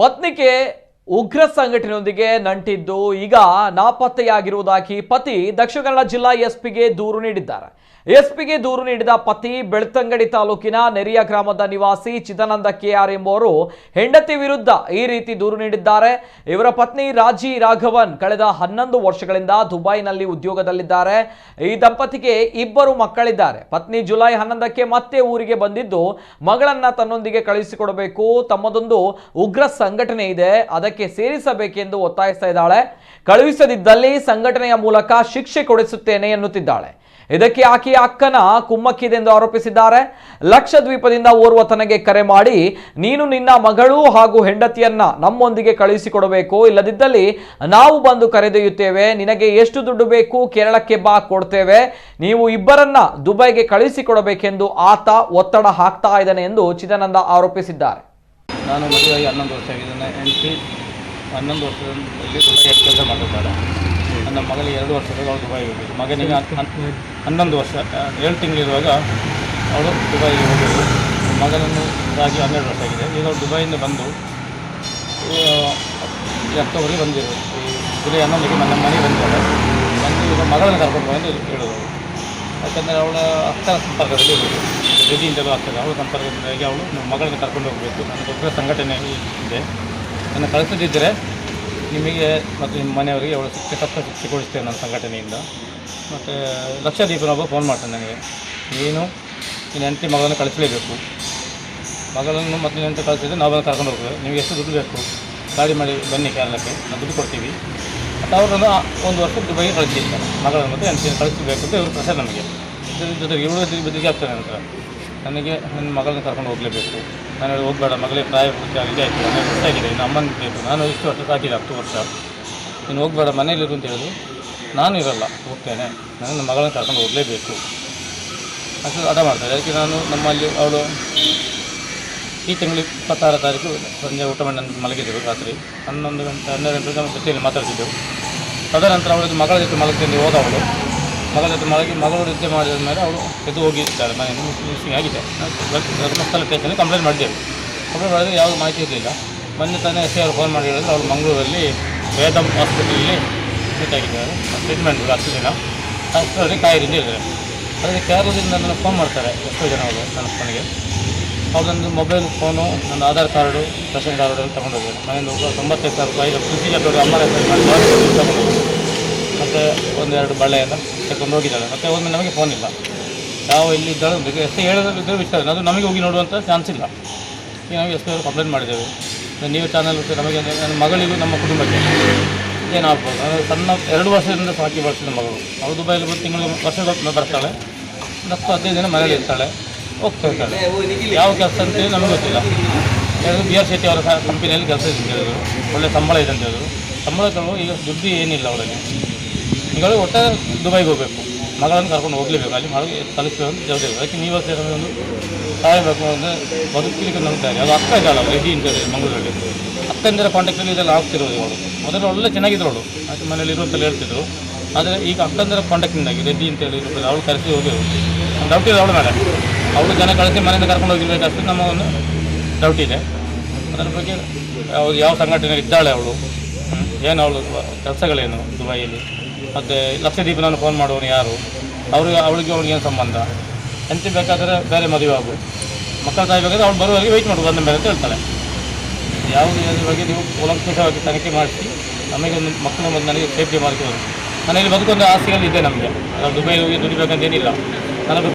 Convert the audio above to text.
ಪತ್ನಿಗೆ ಉಗ್ರ ಸಂಘಟನೆಯೊಂದಿಗೆ ನಂಟಿದ್ದು ಈಗ ನಾಪತ್ತೆಯಾಗಿರುವುದಾಗಿ ಪತಿ ದಕ್ಷಿಣ ಕನ್ನಡ ಜಿಲ್ಲಾ ಎಸ್ಪಿಗೆ ದೂರು ನೀಡಿದ್ದಾರೆ. ಎಸ್ಪಿಗೆ ದೂರು ನೀಡಿದ ಪತಿ ಬೆಳ್ತಂಗಡಿ ತಾಲೂಕಿನ ನೆರಿಯ ಗ್ರಾಮದ ನಿವಾಸಿ ಚಿದಾನಂದ ಕೆಆರ್ ಎಂಬುವರು ಹೆಂಡತಿ ವಿರುದ್ಧ ಈ ರೀತಿ ದೂರು ನೀಡಿದ್ದಾರೆ. ಇವರ ಪತ್ನಿ ರಾಜಿ ರಾಘವನ್ ಕಳೆದ 11 ವರ್ಷಗಳಿಂದ ದುಬೈನಲ್ಲಿ ಉದ್ಯೋಗದಲ್ಲಿದ್ದಾರೆ. ಈ ದಂಪತಿಗೆ 2 ಮಕ್ಕಳಿದ್ದಾರೆ. ಪತ್ನಿ ಜುಲೈ 11ಕ್ಕೆ ಮತ್ತೆ ಊರಿಗೆ ಬಂದಿದ್ದು ಮಗಳನ್ನ ತನ್ನೊಂದಿಗೆ ಕಳುಹಿಸಿಕೊಡಬೇಕು, ತಮ್ಮದೊಂದು ಉಗ್ರ ಸಂಘಟನೆ ಇದೆ, ಅದಕ್ಕೆ ಸೇರಿಸಬೇಕೆಂದು ಒತ್ತಾಯಿಸ್ತಾ ಇದ್ದಾಳೆ. ಕಳುಹಿಸದಿದ್ದಲ್ಲಿ ಸಂಘಟನೆಯ ಮೂಲಕ ಶಿಕ್ಷೆ ಕೊಡಿಸುತ್ತೇನೆ ಎನ್ನುತ್ತಿದ್ದಾಳೆ. ಇದಕ್ಕೆ ಆಕೆಯ ಅಕ್ಕನ ಕುಮ್ಮಕ್ಕಿದೆ ಎಂದು ಆರೋಪಿಸಿದ್ದಾರೆ. ಲಕ್ಷದ್ವೀಪದಿಂದ ಓರ್ವ ತನಗೆ ಕರೆ ಮಾಡಿ, ನೀನು ನಿನ್ನ ಮಗಳು ಹಾಗೂ ಹೆಂಡತಿಯನ್ನ ನಮ್ಮೊಂದಿಗೆ ಕಳುಹಿಸಿಕೊಡಬೇಕು, ಇಲ್ಲದಿದ್ದಲ್ಲಿ ನಾವು ಬಂದು ಕರೆದೊಯ್ಯುತ್ತೇವೆ, ನಿನಗೆ ಎಷ್ಟು ದುಡ್ಡು ಬೇಕು ಕೇರಳಕ್ಕೆ ಬಾ, ಕೊಡ್ತೇವೆ, ನೀವು ಇಬ್ಬರನ್ನ ದುಬೈಗೆ ಕಳುಹಿಸಿಕೊಡಬೇಕೆಂದು ಆತ ಒತ್ತಡ ಹಾಕ್ತಾ ಇದ್ದಾನೆ ಎಂದು ಚಿದಾನಂದ ಆರೋಪಿಸಿದ್ದಾರೆ. ನಾನು ಮದುವೆಯಾಗಿ 11 ವರ್ಷ ಆಗಿದ್ದೇನೆ. ಹೆಂಡತಿ 11 ವರ್ಷದಲ್ಲಿ ದುಬೈ ಕೆಲಸ ಮಾಡಿದ್ದಾರೆ. ನನ್ನ ಮಗಳಿಗೆ 2 ವರ್ಷದಲ್ಲಿ ಅವಳು ದುಬೈಗೆ ಹೋಗಿದ್ದು. ಮಗನಿಗೆ 11 ವರ್ಷ 7 ತಿಂಗಳಿರುವಾಗ ಅವಳು ದುಬೈಗೆ ಹೋಗಿದ್ದು. ಮಗನನ್ನು ಆಗಿ 12 ವರ್ಷ ಆಗಿದೆ. ಈಗ ಅವಳು ದುಬೈಯಿಂದ ಬಂದು ಅಕ್ಟೋಬರಿಗೆ ಬಂದಿರು. ಈ ಜುಲೈ 11ಕ್ಕೆ ನನ್ನ ಮನೆಗೆ ಬಂದಿದ್ದಾಳೆ. ಬಂದು ಈಗ ಮಗಳನ್ನು ಕರ್ಕೊಂಡು ಬಂದು ಹೇಳೋದು. ಯಾಕಂದರೆ ಅವಳ ಅಕ್ಕನ ಸಂಪರ್ಕದಲ್ಲಿ ಇರೋದು, ರೆಡಿಯಿಂದಲೂ ಆಗ್ತದೆ. ಅವಳ ಸಂಪರ್ಕದಿಂದಾಗಿ ಅವಳು ನಮ್ಮ ಮಗಳನ್ನು ಕರ್ಕೊಂಡು ಹೋಗಬೇಕು, ನನ್ನ ದೊಡ್ಡ ಸಂಘಟನೆ ಇದೆ, ನನ್ನ ಕಳಿಸದಿದ್ದರೆ ನಿಮಗೆ ಮತ್ತು ನಿಮ್ಮ ಮನೆಯವರಿಗೆ ಅವಳು ಶಿಕ್ಷೆ ಕೊಡಿಸ್ತೇವೆ ನನ್ನ ಸಂಘಟನೆಯಿಂದ. ಮತ್ತು ಲಕ್ಷದೀಪನೊಬ್ಬ ಫೋನ್ ಮಾಡ್ತಾನೆ ನನಗೆ, ನೀನು ನಿನ್ನ ಹೆಂಡತಿ ಮಗಳನ್ನು ಕಳಿಸಲೇಬೇಕು, ಮಗಳನ್ನು ಮತ್ತು ನಿನ್ನ ಹೆಂಡತಿ ಕಳಿಸಿದ್ರೆ ನಾವು ಬಂದು ಕರ್ಕೊಂಡು ಹೋಗ್ತೇವೆ, ನಿಮಗೆ ಎಷ್ಟು ದುಡ್ಡು ಬೇಕು ಗಾಡಿ ಮಾಡಿ ಬನ್ನಿ ಕೇರಳಕ್ಕೆ, ನಾವು ದುಡ್ಡು ಕೊಡ್ತೀವಿ. ಮತ್ತು ಅವರನ್ನು 1 ವರ್ಷ ದುಬೈಗೆ ಕಳಿಸಿರ್ತಾರೆ. ಮಗಳನ್ನು ಮತ್ತು ಹೆಂಡತಿಯನ್ನು ಕಳಿಸಬೇಕು ಅಂತ ಇವರು ಪ್ರಶ್ನೆ ನಮಗೆ. ಇದರ ಜೊತೆಗೆ ಇವಳು ಬದಿಗೆ ಆಗ್ತಾನೆ ನಂತರ ನನಗೆ ನನ್ನ ಮಗಳನ್ನ ಕರ್ಕೊಂಡು ಹೋಗಲೇಬೇಕು, ನಾನು ಹೋಗಬೇಡ, ಮಗಳೇ ಪ್ರಾಯ ಇದಾಯಿತು, 12 ವರ್ಷ ಆಗಿದೆ, ಇನ್ನು ಅಮ್ಮನಿಗೆ ಬೇಕು, ನಾನು ಇಷ್ಟು ವರ್ಷ ಸಾಕಿದೆ 10 ವರ್ಷ, ನೀನು ಹೋಗಬೇಡ ಮನೇಲಿರು ಅಂತ ಹೇಳಿದ್ರು. ನಾನು ಇರಲ್ಲ, ಹೋಗ್ತೇನೆ, ನಾನು ನನ್ನ ಮಗಳನ್ನ ಕರ್ಕೊಂಡು ಹೋಗಲೇಬೇಕು ಅಷ್ಟು ಹಠ ಮಾಡ್ತಾರೆ. ಅದಕ್ಕೆ ನಾನು ನಮ್ಮಲ್ಲಿ ಅವಳು ಈ ತಿಂಗಳು 26 ತಾರೀಕು ಸಂಜೆ ಊಟ ಮಾಡಿ ನನ್ನ ಮಲಗಿದ್ದೆವು. ರಾತ್ರಿ 11 ಗಂಟೆ 12 ಗಂಟೆಗೆ ನಮ್ಮ ಜೊತೆಯಲ್ಲಿ ಮಾತಾಡ್ತಿದ್ದೆವು. ತದನಂತರ ಅವಳಿಗೆ ಮಗಳ ಜೊತೆ ಮಲಗ್ತಿದ್ದು ಹೋದ ಅವಳು ಮಗಳ ಜೊತೆ ಮಗಳು ನಿದ್ದೆ ಮಾಡಿದ ಮೇಲೆ ಅವಳು ಎದ್ದು ಹೋಗಿದ್ದಾಳೆ. ಮನೆಯಲ್ಲಿ ಮಿಸ್ಸಿಂಗ್ ಆಗಿದೆ. ಧರ್ಮಸ್ಥಳ ಸ್ಟೇಷನ್ಗೆ ಕಂಪ್ಲೇಂಟ್ ಮಾಡಿದ್ದೇವೆ. ಕಂಪ್ಲೇಂಟ್ ಮಾಡಿದ್ರೆ ಯಾವುದೇ ಮಾಹಿತಿ ಇರಲಿಲ್ಲ. ಮೊನ್ನೆ ತಾನೇ ಎಸ್ ಐ ಅವರು ಫೋನ್ ಮಾಡಿ ಹೇಳಿದ್ರೆ ಅವಳು ಮಂಗಳೂರಲ್ಲಿ ವೇದಂ ಹಾಸ್ಪಿಟಲಲ್ಲಿ ಅಡ್ಮಿಟ್ ಆಗಿದ್ದಾರೆ, ಟ್ರೀಟ್ಮೆಂಟ್ 10 ದಿನ ಅಷ್ಟರಲ್ಲಿ ಕಾಯಿರಿಂದ ಇದ್ದಾರೆ. ಅದಕ್ಕೆ ಕೇರಳದಿಂದ ನನ್ನ ಫೋನ್ ಮಾಡ್ತಾರೆ ಎಷ್ಟೋ ಜನ ಅವರು ನನ್ನ ಫೋನಿಗೆ. ಅವ್ರದ್ದು ಮೊಬೈಲ್ ಫೋನು, ನನ್ನ ಆಧಾರ್ ಕಾರ್ಡು, ರೇಷನ್ ಕಾರ್ಡು ಎಲ್ಲ ತೊಗೊಂಡೋಗಿದ್ದಾರೆ. ಮನೆಯಿಂದ 95,000 ರೂಪಾಯಿ ಕೃಷಿ ಚಟುವಟಿಕೆ ಅಮ್ಮ ತಗೊಂಡೋಗಿ ಮತ್ತು 1-2 ಬಳೆಯನ್ನು ತೆಗೆದುಕೊಂಡು ಹೋಗಿದ್ದಾಳೆ. ಮತ್ತು ಒಮ್ಮೆ ನಮಗೆ ಫೋನ್ ಇಲ್ಲ, ಯಾವ ಇಲ್ಲಿದ್ದಾಳೆ ಎಷ್ಟು ಹೇಳೋದಿದ್ದರೂ ವಿಚಾರ, ಅದು ನಮಗೆ ಹೋಗಿ ನೋಡುವಂಥ ಚಾನ್ಸ್ ಇಲ್ಲ. ಈಗ ನಾವು ಎಷ್ಟು ಕಂಪ್ಲೇಂಟ್ ಮಾಡಿದ್ದೇವೆ. ನೀವು ಚಾನಲ್ ನಮಗೆ ನನ್ನ ಮಗಳಿಗೂ ನಮ್ಮ ಕುಟುಂಬಕ್ಕೆ ಏನಾಗ್ಬೋದು. ಸಣ್ಣ 2 ವರ್ಷದಿಂದ ಸಾಕಿ ಬರ್ತಿದ್ದ ಮಗಳು, ಅವಳು ದುಬೈಲಿ 1 ತಿಂಗಳು ವರ್ಷದ ಬರ್ತಾಳೆ, 10-15 ದಿನ ಮನೇಲಿ ಇರ್ತಾಳೆ, ಹೋಗ್ತಾ ಇರ್ತಾಳೆ. ಯಾವ ಕೆಲಸ ಅಂತೇಳಿ ನಮಗೆ ಗೊತ್ತಿಲ್ಲ. BR ಶೆಟ್ಟಿ ಅವರ ಕಂಪನಿಯಲ್ಲಿ ಕೆಲಸ ಇದೆ ಅಂತ ಹೇಳಿದ್ರು, ಒಳ್ಳೆ ಸಂಬಳ ಇದೆ ಅಂತ ಹೇಳಿದ್ರು. ಸಂಬಳಗಳು ಈಗ ದುಡ್ಡು ಏನಿಲ್ಲ ಅವರಲ್ಲಿ. ಈಗ ಒಟ್ಟೆ ದುಬೈಗೆ ಹೋಗಬೇಕು, ಮಗಳನ್ನು ಕರ್ಕೊಂಡು ಹೋಗಲೇಬೇಕು, ಅಲ್ಲಿ ಮಗಳಿಗೆ ಕಲಿಸಬೇಕು ಅಂತ ಜವಾಬ್ದಾರಿ. ಅದಕ್ಕೆ ನೀವು ಒಂದು ಸಾಯಬೇಕು ಅಂದರೆ ಬದುಕಲಿಕ್ಕೆ ನಂಬ್ತಾರೆ. ಅದು ಅಕ್ಕ ಇದ್ದಾಳೆ ಅವಳು ರೆಡಿ ಅಂತ ಹೇಳಿ ಮಂಗಳೂರಲ್ಲಿ. ಅಕ್ಕಂದಿರ ಕಾಂಟ್ಯಾಕ್ಟಲ್ಲಿ ಇದೆಲ್ಲ ಆಗ್ತಿರೋದು. ಇವಳು ಮೊದಲು ಒಳ್ಳೆ ಚೆನ್ನಾಗಿದ್ದವಳು, ಅದು ಮನೇಲಿ ಇರುವಂತೆಲ್ಲ ಹೇಳ್ತಿದ್ರು. ಆದರೆ ಈಗ ಅಕ್ಕಂದಿರ ಕಾಂಟ್ಯಾಕ್ಟಿಂದಾಗಿ ರೆಡ್ಡಿ ಅಂತೇಳಿ ಇರುತ್ತದೆ, ಅವಳು ಕರೆಸಿ ಹೋಗಿರೋದು. ಡೌಟ್ ಇದೆ ಅವಳು ಮೇಲೆ, ಅವಳು ಜನ ಕಳಿಸಿ ಮನೆಯಿಂದ ಕರ್ಕೊಂಡು ಹೋಗಿರ್ಬೇಕಷ್ಟು ನಮ್ಮ ಒಂದು ಡೌಟ್ ಇದೆ. ಅದರ ಬಗ್ಗೆ ಅವ್ರು ಯಾವ ಸಂಘಟನೆ ಇದ್ದಾಳೆ ಅವಳು, ಏನು ಅವಳು ಕೆಲಸಗಳೇನು ದುಬೈಯಲ್ಲಿ, ಮತ್ತು ಲಕ್ಷದೀಪನನ್ನು ಫೋನ್ ಮಾಡುವನು ಯಾರು, ಅವಳಿಗೆ ಏನು ಸಂಬಂಧ, ಎಂತ ಬೇಕಾದರೆ ಬೇರೆ ಮದುವೆ ಆಗು, ಮಕ್ಕಳ ತಾಯಿಬೇಕಾದ್ರೆ ಅವಳು ಬರುವವರೆಗೆ ವೆಯ್ಟ್ ಮಾಡುವ ಬಂದ ಮೇಲೆ ಅಂತ ಹೇಳ್ತಾಳೆ. ಯಾವುದೇ ಬಗ್ಗೆ ನೀವು ಕೂಲಂಕಷವಾಗಿ ತನಿಖೆ ಮಾಡಿಸಿ ನಮಗೆ ಒಂದು ಮಕ್ಕಳು ಮತ್ತು ನನಗೆ ಸೇಫ್ಟಿ ಮಾಡ್ಕೋದು. ಮನೆಯಲ್ಲಿ ಬದುಕೊಂದು ಆಸೆಗಳು ಇದೆ ನಮಗೆ. ದುಬೈ ಹೋಗಿ ದುಡಿಬೇಕಂತೇನಿಲ್ಲ. ನನಗೆ